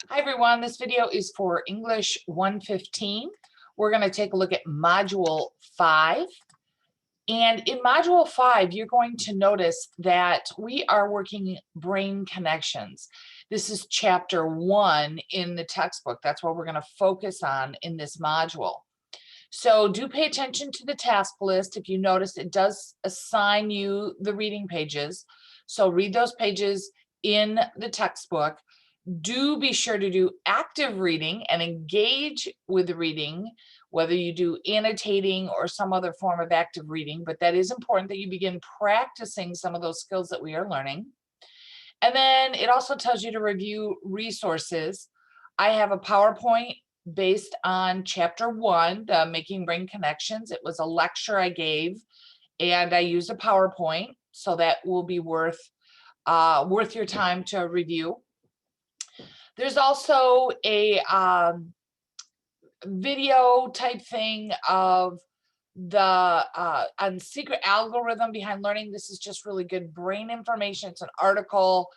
Hi everyone, this video is for English 115. We're going to take a look at Module 5. And in Module 5, you're going to notice that we are working brain connections. This is Chapter 1 in the textbook. That's what we're going to focus on in this module. So do pay attention to the task list. If you notice, it does assign you the reading pages. So read those pages in the textbook. Do be sure to do active reading and engage with the reading, whether you do annotating or some other form of active reading, but that is important that you begin practicing some of those skills that we are learning. And then it also tells you to review resources. I have a PowerPoint based on Chapter 1, the Making Brain Connections. It was a lecture I gave, and I used a PowerPoint, so that will be worth your time to review. There's also a video type thing of the secret algorithm behind learning. This is just really good brain information. It's an article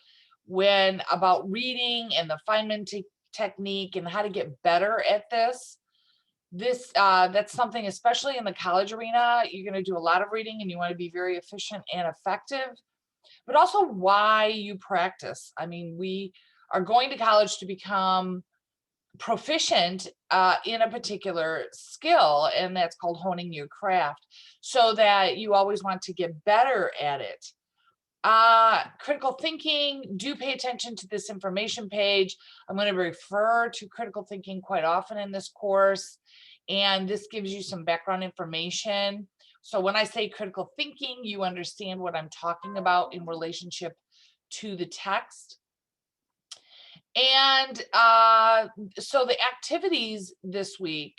about reading and the Feynman technique and how to get better at this. That's something, especially in the college arena, you're going to do a lot of reading and you want to be very efficient and effective, but also why you practice. I mean, we are going to college to become proficient in a particular skill, and that's called honing your craft, so that you always want to get better at it. Critical thinking, do pay attention to this information page. I'm going to refer to critical thinking quite often in this course, and this gives you some background information. So when I say critical thinking, you understand what I'm talking about in relationship to the text. And so the activities this week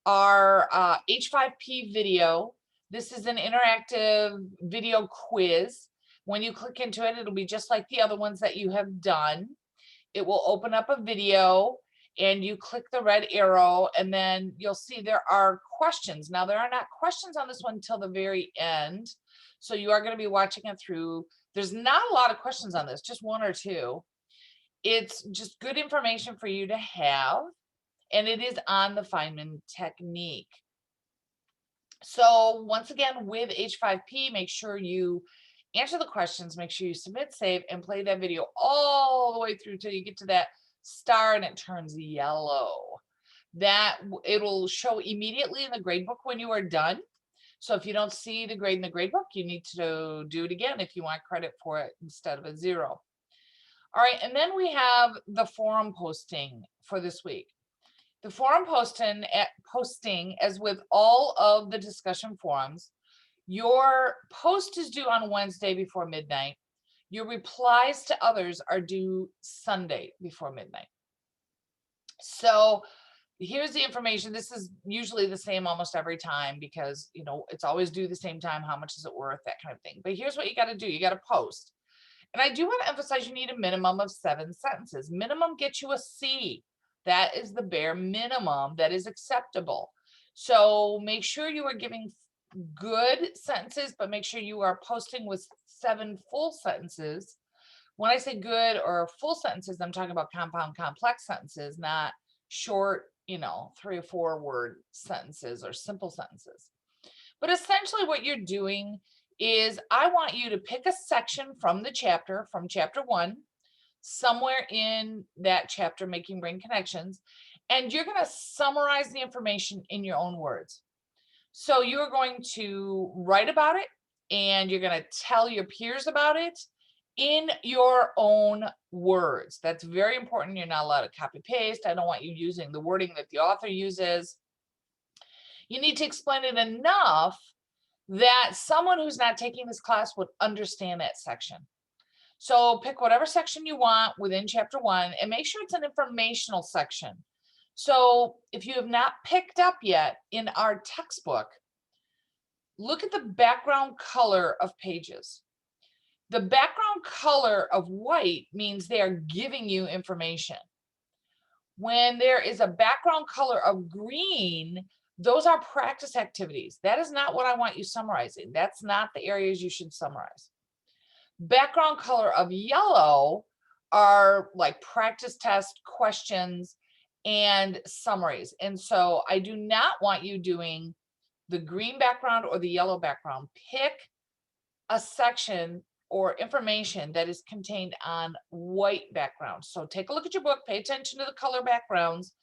are H5P video. This is an interactive video quiz. When you click into it, it'll be just like the other ones that you have done. It will open up a video and you click the red arrow, and then you'll see there are questions. Now, there are not questions on this one until the very end. So you are going to be watching it through. There's not a lot of questions on this, just one or two. It's just good information for you to have, and it is on the Feynman technique. So once again, with H5P, make sure you answer the questions, make sure you submit, save, and play that video all the way through till you get to that star and it turns yellow. That it'll show immediately in the gradebook when you are done. So if you don't see the grade in the gradebook, you need to do it again if you want credit for it instead of a 0. All right, and then we have the forum posting for this week. The forum posting, as with all of the discussion forums, your post is due on Wednesday before midnight. Your replies to others are due Sunday before midnight. So here's the information. This is usually the same almost every time because, you know, it's always due the same time. How much is it worth? That kind of thing. But here's what you got to do. You got to post. And I do want to emphasize you need a minimum of 7 sentences. Minimum gets you a C. That is the bare minimum that is acceptable. So make sure you are giving good sentences, but make sure you are posting with 7 full sentences. When I say good or full sentences, I'm talking about compound complex sentences, not short, 3 or 4 word sentences or simple sentences. But essentially what you're doing is I want you to pick a section from the chapter, from Chapter 1, somewhere in that chapter, Making Brain Connections, and you're going to summarize the information in your own words. So you're going to write about it, and you're going to tell your peers about it in your own words. That's very important. You're not allowed to copy paste. I don't want you using the wording that the author uses. You need to explain it enough that someone who's not taking this class would understand that section. So pick whatever section you want within Chapter 1 and make sure it's an informational section. So if you have not picked up yet in our textbook, look at the background color of pages. The background color of white means they are giving you information. When there is a background color of green, those are practice activities. That is not what I want you summarizing. That's not the areas you should summarize. Background color of yellow are like practice test questions and summaries. And so I do not want you doing the green background or the yellow background. Pick a section or information that is contained on white background. So take a look at your book, pay attention to the color backgrounds.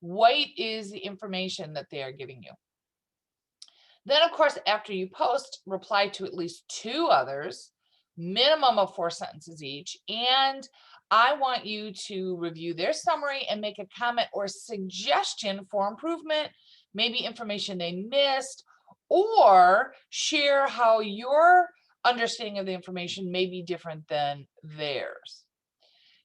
White is the information that they are giving you. Then, of course, after you post, reply to at least 2 others, minimum of 4 sentences each. And I want you to review their summary and make a comment or suggestion for improvement, maybe information they missed, or share how your understanding of the information may be different than theirs.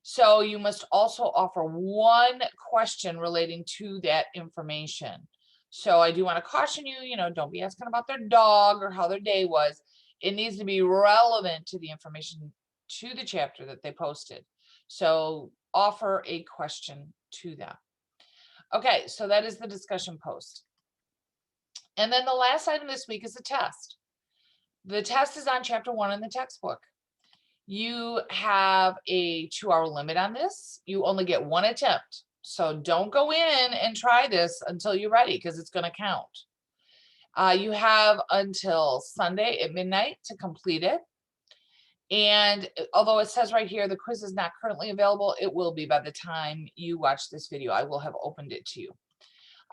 So you must also offer 1 question relating to that information. So I do want to caution you, don't be asking about their dog or how their day was. It needs to be relevant to the information to the chapter that they posted. So offer a question to them. Okay, so that is the discussion post. And then the last item this week is the test. The test is on chapter 1 in the textbook. You have a 2-hour limit on this. You only get 1 attempt. So don't go in and try this until you're ready, because it's going to count. You have until Sunday at midnight to complete it. And although it says right here, the quiz is not currently available, it will be by the time you watch this video. I will have opened it to you.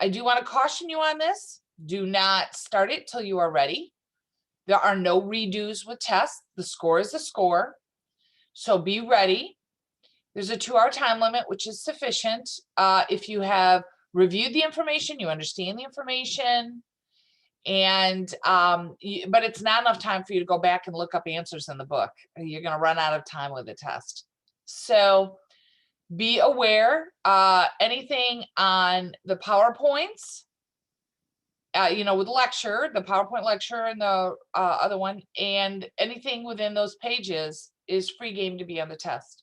I do want to caution you on this. Do not start it till you are ready. There are no redos with tests. The score is the score. So be ready. There's a 2-hour time limit, which is sufficient. If you have reviewed the information, you understand the information, and but it's not enough time for you to go back and look up answers in the book. You're going to run out of time with the test. So be aware, anything on the PowerPoints, with lecture, the PowerPoint lecture and the other one, and anything within those pages is free game to be on the test.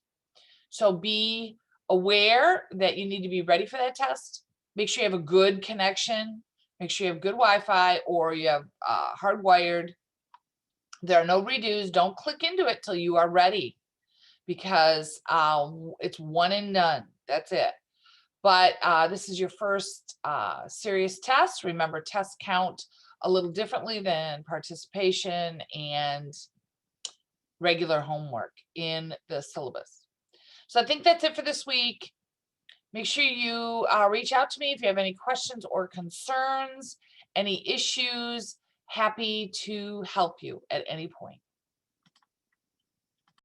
So be aware that you need to be ready for that test. Make sure you have a good connection. Make sure you have good Wi-Fi, or you have hardwired. There are no redos. Don't click into it till you are ready, because it's one and done. That's it. But this is your first serious test. Remember, tests count a little differently than participation and regular homework in the syllabus. So I think that's it for this week. Make sure you reach out to me if you have any questions or concerns, any issues. Happy to help you at any point.